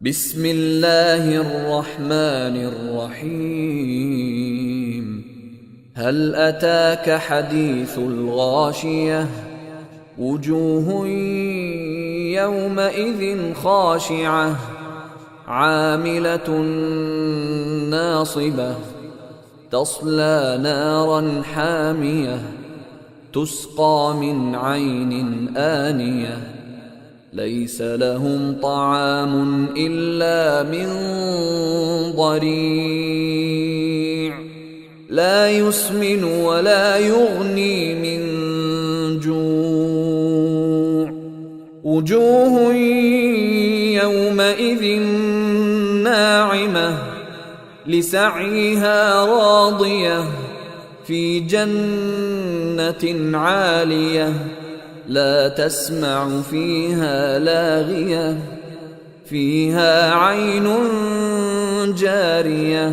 بسم الله الرحمن الرحيم. هل أتاك حديث الغاشية؟ وجوه يومئذ خاشعة عاملة ناصبة تصلى نارا حامية تسقى من عين آنية ليس لهم طعام إلا من ضريع لا يسمن ولا يغني من جوع. وجوه يومئذ ناعمة لسعيها راضية في جنة عالية لا تسمع فيها لاغية فيها عين جارية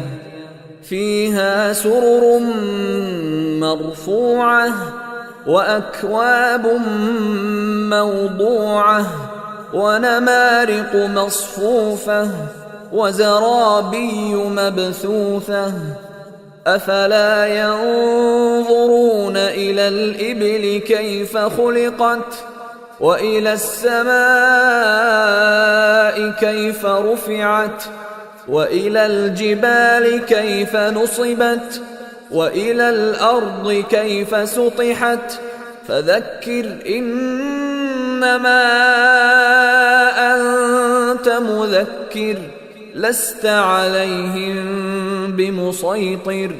فيها سرر مرفوعة وأكواب موضوعة ونمارق مصفوفة وزرابي مبثوثة أفلا ينظرون إلى الإبل كيف خلقت وإلى السماء كيف رفعت وإلى الجبال كيف نصبت وإلى الأرض كيف سطحت فذكر إنما أنت مذكر لست عليهم بمسيطر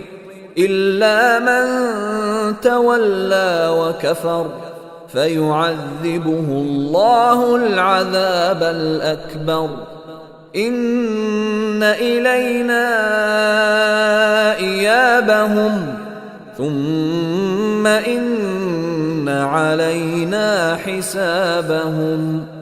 إلا من تولى وكفر فيعذبه الله العذاب الأكبر. إن إلينا إيابهم ثم إن علينا حسابهم.